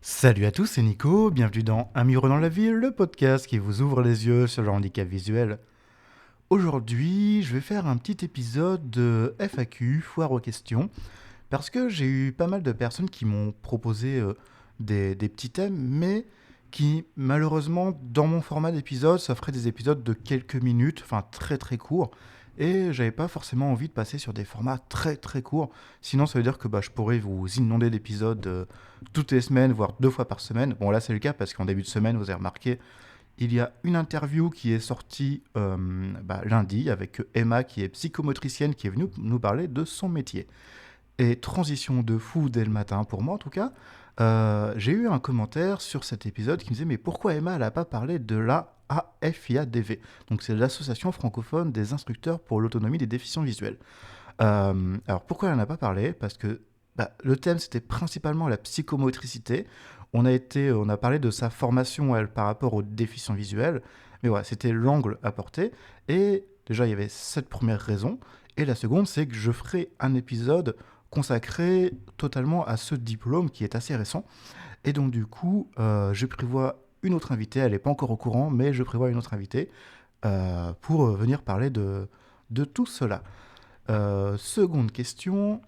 Salut à tous, c'est Nico, bienvenue dans Un mur dans la ville, le podcast qui vous ouvre les yeux sur le handicap visuel. Aujourd'hui, je vais faire un petit épisode de FAQ, foire aux questions, parce que j'ai eu pas mal de personnes qui m'ont proposé des petits thèmes, mais qui malheureusement, dans mon format d'épisode, ça ferait des épisodes de quelques minutes, enfin très très courts, et j'avais pas forcément envie de passer sur des formats très très courts, sinon ça veut dire que je pourrais vous inonder d'épisodes toutes les semaines, voire 2 fois par semaine. Bon là c'est le cas parce qu'en début de semaine, vous avez remarqué, il y a une interview qui est sortie lundi avec Emma qui est psychomotricienne qui est venue nous parler de son métier. Et transition de fou dès le matin, pour moi en tout cas, j'ai eu un commentaire sur cet épisode qui me disait mais pourquoi Emma elle n'a pas parlé de la AFIADV. Donc c'est l'Association francophone des instructeurs pour l'autonomie des déficients visuels. Alors pourquoi elle n'en a pas parlé? Parce que le thème c'était principalement la psychomotricité. On a parlé de sa formation elle, par rapport aux déficients visuels, mais voilà, c'était l'angle apporté. Et déjà il y avait cette première raison, et la seconde c'est que je ferai un épisode consacré totalement à ce diplôme qui est assez récent. Et donc du coup, je prévois une autre invitée, elle n'est pas encore au courant, mais je prévois une autre invitée pour venir parler de tout cela. Seconde question,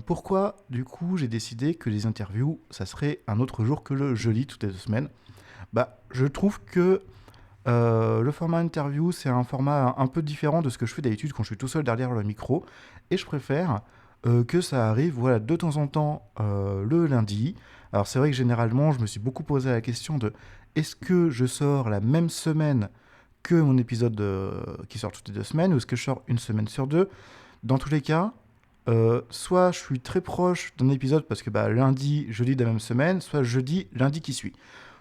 pourquoi du coup j'ai décidé que les interviews, ça serait un autre jour que le jeudi toutes les 2 semaines? Je trouve que le format interview, c'est un format un peu différent de ce que je fais d'habitude quand je suis tout seul derrière le micro, et je préfère que ça arrive voilà, de temps en temps le lundi. Alors c'est vrai que généralement, je me suis beaucoup posé la question de est-ce que je sors la même semaine que mon épisode qui sort toutes les 2 semaines, ou est-ce que je sors une semaine sur deux? Dans tous les cas, soit je suis très proche d'un épisode parce que lundi, jeudi de la même semaine, soit jeudi, lundi qui suit.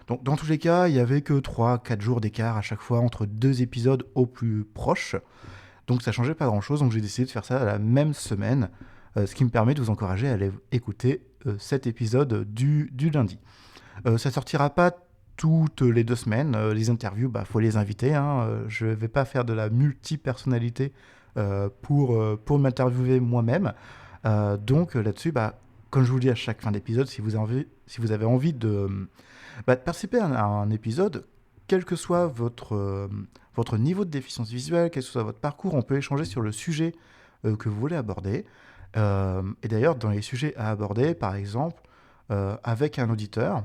Donc dans tous les cas, il n'y avait que 3-4 jours d'écart à chaque fois entre 2 épisodes au plus proche. Donc ça changeait pas grand-chose, donc j'ai décidé de faire ça la même semaine, ce qui me permet de vous encourager à aller écouter cet épisode du lundi. Ça sortira pas toutes les 2 semaines, les interviews, faut les inviter, hein. Je vais pas faire de la multi-personnalité pour m'interviewer moi-même. Donc là-dessus, comme je vous le dis à chaque fin d'épisode, si vous avez envie de participer à un épisode, quel que soit votre niveau de déficience visuelle, quel que soit votre parcours, on peut échanger sur le sujet que vous voulez aborder. Et d'ailleurs, dans les sujets à aborder, par exemple, avec un auditeur,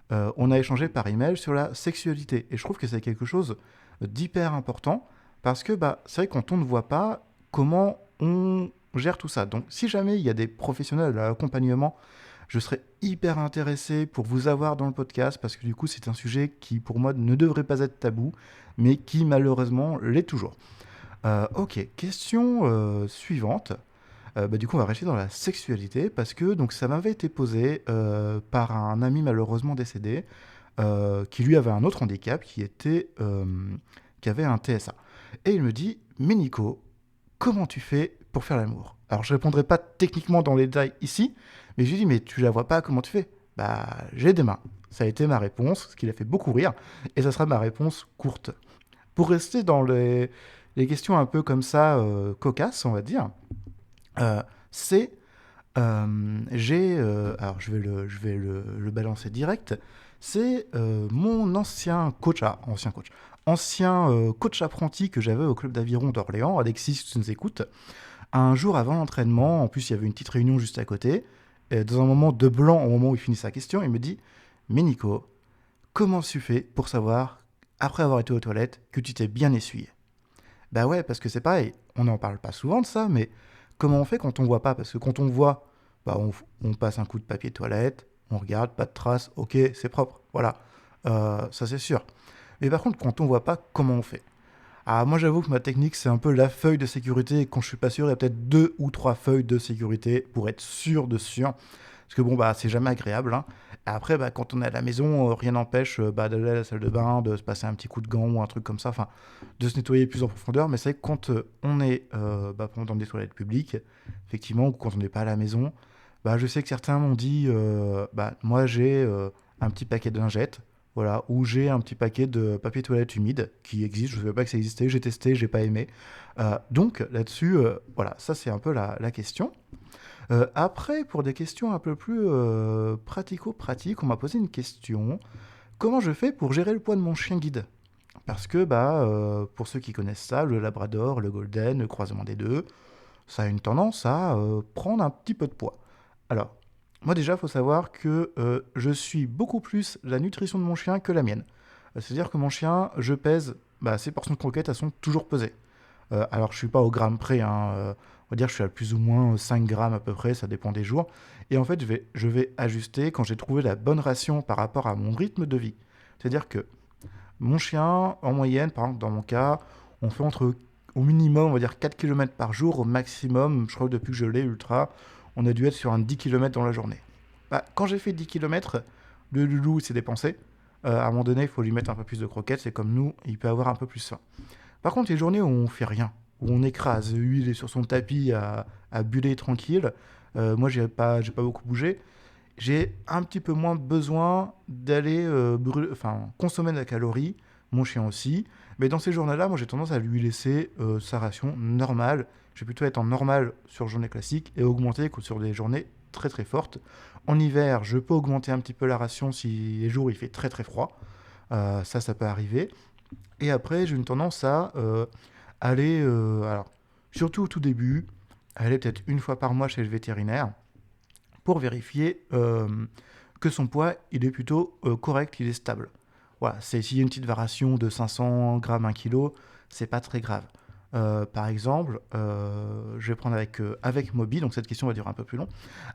on a échangé par email sur la sexualité. Et je trouve que c'est quelque chose d'hyper important parce que c'est vrai que quand on ne voit pas comment on gère tout ça. Donc si jamais il y a des professionnels de l'accompagnement, je serais hyper intéressé pour vous avoir dans le podcast parce que du coup c'est un sujet qui pour moi ne devrait pas être tabou mais qui malheureusement l'est toujours. Ok, question suivante. Du coup, on va rester dans la sexualité parce que donc ça m'avait été posé par un ami malheureusement décédé qui lui avait un autre handicap qui avait un TSA. Et il me dit, mais Nico, comment tu fais pour faire l'amour? Alors je répondrai pas techniquement dans les détails ici, mais je lui dis, mais tu la vois pas, comment tu fais? J'ai des mains. Ça a été ma réponse, ce qui l'a fait beaucoup rire, et ça sera ma réponse courte. Pour rester dans les questions un peu comme ça, cocasses, on va dire, euh, c'est alors je vais le balancer direct. C'est mon ancien coach apprenti que j'avais au club d'aviron d'Orléans, Alexis, si tu nous écoutes. Un jour avant l'entraînement, en plus il y avait une petite réunion juste à côté, et dans un moment de blanc, au moment où il finit sa question, il me dit, mais Nico, comment tu fais pour savoir, après avoir été aux toilettes, que tu t'es bien essuyé? Bah ouais, parce que c'est pareil, on n'en parle pas souvent de ça, mais comment on fait quand on voit pas? Parce que quand on voit, on passe un coup de papier toilette, on regarde, pas de traces, ok, c'est propre, voilà. Ça c'est sûr. Mais par contre, quand on voit pas, comment on fait? Ah, moi j'avoue que ma technique c'est un peu la feuille de sécurité, et quand je suis pas sûr, il y a peut-être 2 ou 3 feuilles de sécurité pour être sûr de sûr. Parce que bon, c'est jamais agréable, hein. Après, quand on est à la maison, rien n'empêche d'aller à la salle de bain, de se passer un petit coup de gant ou un truc comme ça, enfin, de se nettoyer plus en profondeur. Mais c'est vrai que quand on est dans des toilettes publiques, effectivement, ou quand on n'est pas à la maison, je sais que certains m'ont dit, moi j'ai un petit paquet de lingettes, voilà, ou j'ai un petit paquet de papier toilette humide qui existe, je ne savais pas que ça existait, j'ai testé, j'ai pas aimé. Donc là-dessus, voilà, ça c'est un peu la question. Après, pour des questions un peu plus pratico-pratiques, on m'a posé une question. Comment je fais pour gérer le poids de mon chien guide? Parce que, pour ceux qui connaissent ça, le Labrador, le Golden, le croisement des deux, ça a une tendance à prendre un petit peu de poids. Alors, moi déjà, il faut savoir que je suis beaucoup plus la nutrition de mon chien que la mienne. C'est-à-dire que mon chien, je pèse, ses portions de croquettes, elles sont toujours pesées. Alors, je suis pas au gramme près, hein, on va dire que je suis à plus ou moins 5 grammes à peu près, ça dépend des jours. Et en fait, je vais ajuster quand j'ai trouvé la bonne ration par rapport à mon rythme de vie. C'est-à-dire que mon chien, en moyenne, par exemple, dans mon cas, on fait au minimum, on va dire 4 kilomètres par jour, au maximum, je crois que depuis que je l'ai ultra, on a dû être sur un 10 kilomètres dans la journée. Quand j'ai fait 10 kilomètres, le loulou s'est dépensé. À un moment donné, il faut lui mettre un peu plus de croquettes, c'est comme nous, il peut avoir un peu plus faim. Par contre, les journées où on fait rien, où on écrase, lui il est sur son tapis à buller tranquille, moi j'ai pas beaucoup bougé, j'ai un petit peu moins besoin d'aller consommer de la calorie, mon chien aussi. Mais dans ces journées-là, moi j'ai tendance à lui laisser sa ration normale. Je vais plutôt être en normal sur journée classique et augmenter sur des journées très très fortes. En hiver, je peux augmenter un petit peu la ration si les jours il fait très très froid. Ça peut arriver. Et après, j'ai une tendance à aller, alors, surtout au tout début, aller peut-être une fois par mois chez le vétérinaire pour vérifier que son poids il est plutôt correct, il est stable. Voilà, s'il y a une petite variation de 500 grammes, 1 kg, c'est pas très grave. Par exemple, je vais prendre avec Moby, donc cette question va durer un peu plus long.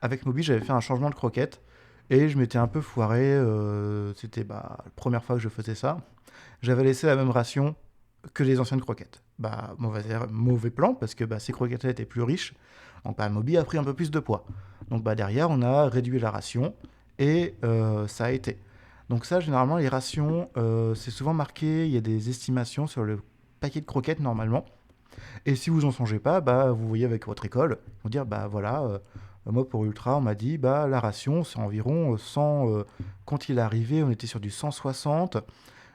Avec Moby, j'avais fait un changement de croquette et je m'étais un peu foiré. C'était la première fois que je faisais ça. J'avais laissé la même ration que les anciennes croquettes. Mauvais plan parce que ces croquettes-là étaient plus riches. Donc Moby a pris un peu plus de poids. Donc derrière, on a réduit la ration et ça a été. Donc ça, généralement, les rations, c'est souvent marqué, il y a des estimations sur le paquet de croquettes normalement. Et si vous en songez pas, vous voyez avec votre école, ils vont dire, moi pour Ultra, on m'a dit, la ration, c'est environ 100, quand il est arrivé, on était sur du 160,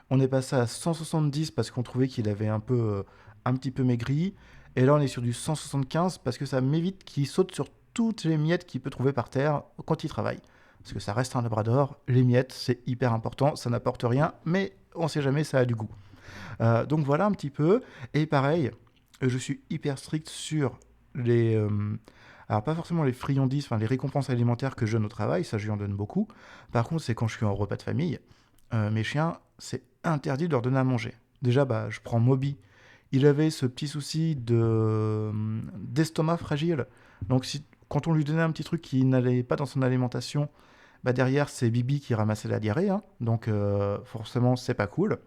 on est passé à 170 parce qu'on trouvait qu'il avait un petit peu maigri, et là on est sur du 175 parce que ça m'évite qu'il saute sur toutes les miettes qu'il peut trouver par terre quand il travaille. Parce que ça reste un labrador, les miettes c'est hyper important, ça n'apporte rien, mais on sait jamais, ça a du goût. Donc voilà un petit peu, et pareil, je suis hyper strict sur les... alors pas forcément les friandises, enfin les récompenses alimentaires que je donne au travail, ça je lui en donne beaucoup. Par contre c'est quand je suis en repas de famille, mes chiens, c'est interdit de leur donner à manger. Déjà, je prends Moby. Il avait ce petit souci d'estomac fragile. Donc, quand on lui donnait un petit truc qui n'allait pas dans son alimentation, derrière, c'est Bibi qui ramassait la diarrhée. Hein. Donc, forcément, c'est pas cool.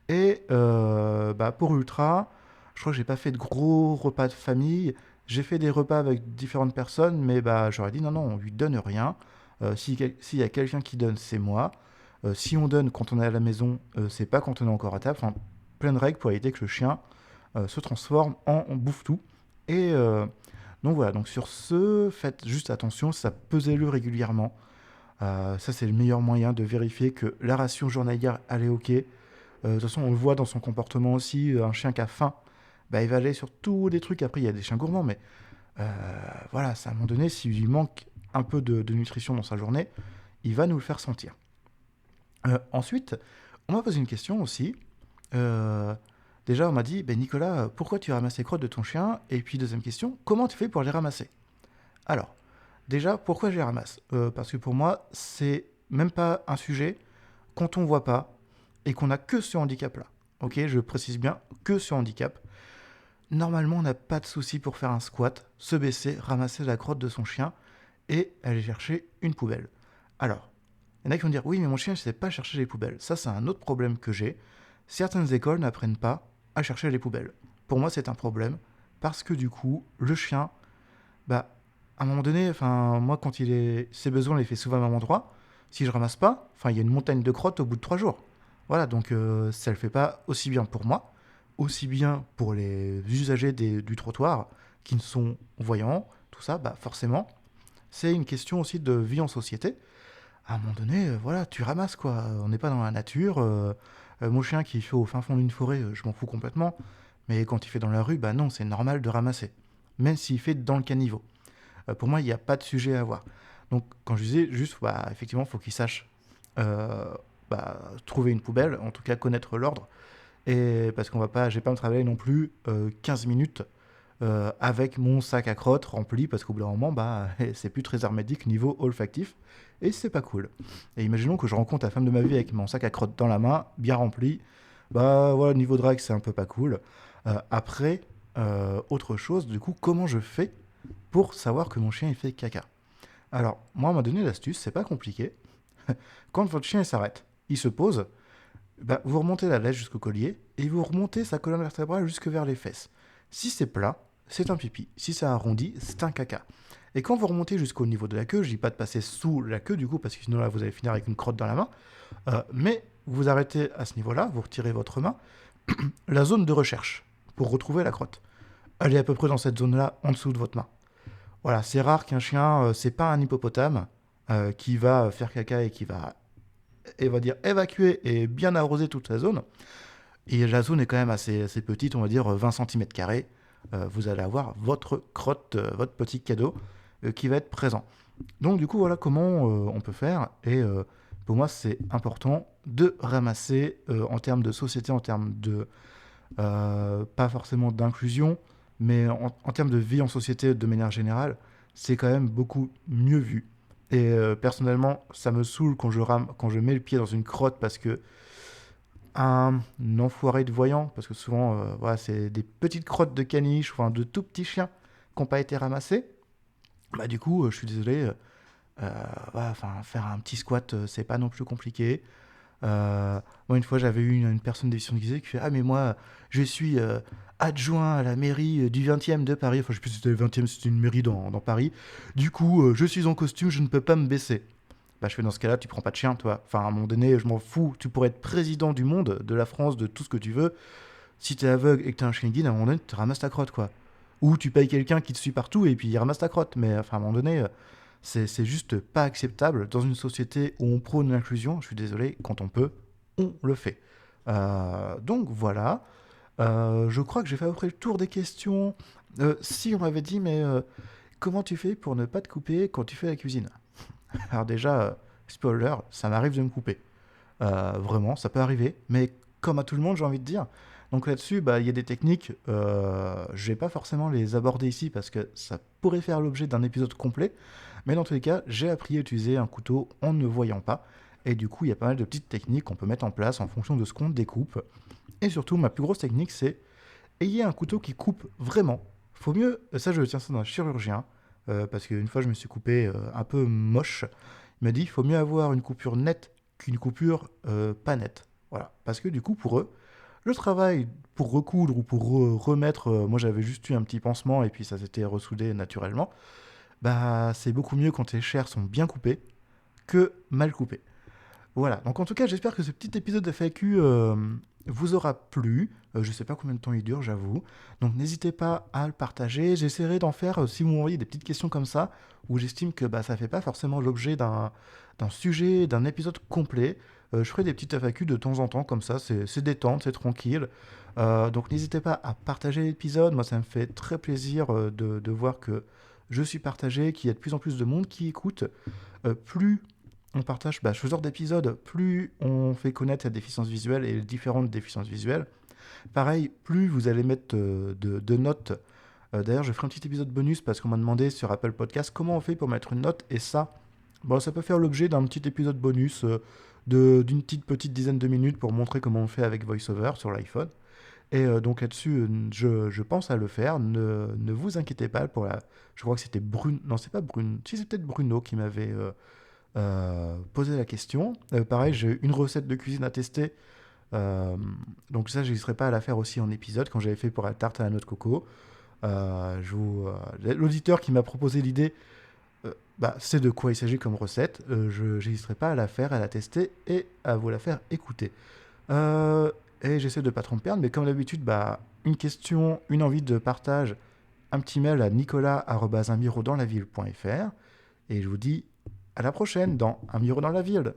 Et pour Ultra, je crois que j'ai pas fait de gros repas de famille. J'ai fait des repas avec différentes personnes, mais j'aurais dit non, on lui donne rien. S'il y a quelqu'un qui donne, c'est moi. Si on donne quand on est à la maison, c'est pas quand on est encore à table. Enfin, plein de règles pour éviter que le chien se transforme en bouffe-tout. Et donc voilà, donc sur ce, faites juste attention, ça pesez-le régulièrement. Ça, c'est le meilleur moyen de vérifier que la ration journalière, elle est OK. De toute façon, on le voit dans son comportement aussi. Un chien qui a faim, il va aller sur tous les trucs. Après, il y a des chiens gourmands, mais voilà, c'est à un moment donné, s'il lui manque un peu de nutrition dans sa journée, il va nous le faire sentir. Ensuite, on m'a posé une question aussi. Déjà, on m'a dit, Nicolas, pourquoi tu ramasses les crottes de ton chien? Et puis, deuxième question, comment tu fais pour les ramasser? Alors, déjà, pourquoi je les ramasse? Parce que pour moi, c'est même pas un sujet quand on voit pas et qu'on a que ce handicap-là. Ok, je précise bien, que ce handicap. Normalement, on n'a pas de souci pour faire un squat, se baisser, ramasser la crotte de son chien et aller chercher une poubelle. Alors, il y en a qui vont dire, oui, mais mon chien ne sait pas chercher les poubelles. Ça, c'est un autre problème que j'ai. Certaines écoles n'apprennent pas à chercher les poubelles. Pour moi, c'est un problème parce que du coup, le chien, à un moment donné, moi, quand ses besoins, il les fait souvent au même endroit. Si je ramasse pas, il y a une montagne de crottes au bout de 3 jours. Voilà, donc ça ne le fait pas aussi bien pour moi, aussi bien pour les usagers du trottoir qui ne sont voyants, tout ça, forcément, c'est une question aussi de vie en société. À un moment donné, voilà, tu ramasses quoi. On n'est pas dans la nature. Mon chien qui fait au fin fond d'une forêt, je m'en fous complètement. Mais quand il fait dans la rue, non, c'est normal de ramasser. Même s'il fait dans le caniveau. Pour moi, il n'y a pas de sujet à avoir. Donc, quand je disais juste, effectivement, il faut qu'ils sachent trouver une poubelle, en tout cas connaître l'ordre, et parce qu'on va pas, j'ai pas me travailler non plus 15 minutes avec mon sac à crottes rempli, parce qu'au bout d'un moment, c'est plus très hermétique niveau olfactif, et c'est pas cool. Et imaginons que je rencontre la femme de ma vie avec mon sac à crottes dans la main, bien rempli, voilà, niveau drague, c'est un peu pas cool. Après, autre chose, du coup, comment je fais pour savoir que mon chien il fait caca? Alors, moi, on m'a donné l'astuce, c'est pas compliqué. Quand votre chien il s'arrête, il se pose, vous remontez la laisse jusqu'au collier et vous remontez sa colonne vertébrale jusque vers les fesses. Si c'est plat, c'est un pipi. Si c'est arrondi, c'est un caca. Et quand vous remontez jusqu'au niveau de la queue, je dis pas de passer sous la queue du coup, parce que sinon là vous allez finir avec une crotte dans la main, mais vous arrêtez à ce niveau-là, vous retirez votre main, la zone de recherche pour retrouver la crotte. Elle est à peu près dans cette zone-là, en dessous de votre main. Voilà, c'est rare qu'un chien, c'est pas un hippopotame qui va faire caca et va dire évacuer et bien arroser toute la zone. Et la zone est quand même assez petite, on va dire 20 cm². Vous allez avoir votre crotte, votre petit cadeau qui va être présent. Donc du coup, voilà comment on peut faire. Et pour moi, c'est important de ramasser en termes de société, en termes de... pas forcément d'inclusion, mais en termes de vie en société de manière générale, c'est quand même beaucoup mieux vu. Et personnellement, ça me saoule quand je mets le pied dans une crotte parce que un enfoiré de voyant, parce que souvent, c'est des petites crottes de caniche, enfin de tout petits chiens qui n'ont pas été ramassés. Du coup, je suis désolé, faire un petit squat, c'est pas non plus compliqué. Moi, une fois, j'avais eu une personne des Visions déguisées qui fait: Ah, mais moi, je suis adjoint à la mairie du 20e de Paris. Enfin, je sais plus si c'était le 20e, c'était une mairie dans Paris. Du coup, je suis en costume, je ne peux pas me baisser. Je fais: dans ce cas-là, tu prends pas de chien, toi. Enfin, à un moment donné, je m'en fous. Tu pourrais être président du monde, de la France, de tout ce que tu veux. Si t'es aveugle et que t'as un chien guide, à un moment donné, tu ramasses ta crotte, quoi. Ou tu payes quelqu'un qui te suit partout et puis il ramasse ta crotte. Mais enfin, à un moment donné, c'est juste pas acceptable dans une société où on prône l'inclusion. Je suis désolé, quand on peut, on le fait. Donc voilà. Je crois que j'ai fait à peu près le tour des questions. Si on m'avait dit, mais comment tu fais pour ne pas te couper quand tu fais la cuisine? Alors déjà, spoiler, ça m'arrive de me couper. Vraiment, ça peut arriver, mais comme à tout le monde, j'ai envie de dire. Donc là-dessus, il y a des techniques, je vais pas forcément les aborder ici parce que ça pourrait faire l'objet d'un épisode complet, mais dans tous les cas, j'ai appris à utiliser un couteau en ne voyant pas, et du coup, il y a pas mal de petites techniques qu'on peut mettre en place en fonction de ce qu'on découpe. Et surtout, ma plus grosse technique, c'est ayez un couteau qui coupe vraiment. Faut mieux, ça je tiens ça d'un chirurgien, parce qu'une fois je me suis coupé un peu moche. Il m'a dit: il faut mieux avoir une coupure nette qu'une coupure pas nette. Voilà, parce que du coup pour eux, le travail pour recoudre ou pour remettre, moi j'avais juste eu un petit pansement et puis ça s'était ressoudé naturellement, c'est beaucoup mieux quand tes chairs sont bien coupées que mal coupées. Voilà, donc en tout cas, j'espère que ce petit épisode de FAQ vous aura plu. Je ne sais pas combien de temps il dure, j'avoue. Donc n'hésitez pas à le partager. J'essaierai d'en faire, si vous m'envoyez des petites questions comme ça, où j'estime que ça ne fait pas forcément l'objet d'un sujet, d'un épisode complet. Je ferai des petites FAQ de temps en temps, comme ça, c'est détente, c'est tranquille. Donc n'hésitez pas à partager l'épisode. Moi, ça me fait très plaisir de voir que je suis partagé, qu'il y a de plus en plus de monde qui écoute. Plus on partage ce genre d'épisode, plus on fait connaître la déficience visuelle et les différentes déficiences visuelles. Pareil, plus vous allez mettre de notes. D'ailleurs, je ferai un petit épisode bonus parce qu'on m'a demandé sur Apple Podcast comment on fait pour mettre une note. Et ça, ça peut faire l'objet d'un petit épisode bonus d'une petite dizaine de minutes pour montrer comment on fait avec VoiceOver sur l'iPhone. Et donc là-dessus, je pense à le faire. Ne vous inquiétez pas pour la... Je crois que c'était Bruno... Non, c'est pas Bruno. Si, c'est peut-être Bruno qui m'avait... poser la question. Pareil, j'ai une recette de cuisine à tester. Donc ça, je n'hésiterai pas à la faire aussi en épisode quand j'avais fait pour la tarte à la noix de coco. L'auditeur qui m'a proposé l'idée, c'est de quoi il s'agit comme recette. Je n'hésiterai pas à la faire, à la tester et à vous la faire écouter. Et j'essaie de ne pas trop me perdre, mais comme d'habitude, une question, une envie de partage, un petit mail à nicolas@amirodanslaville.fr et je vous dis à la prochaine dans Un Miro dans la ville.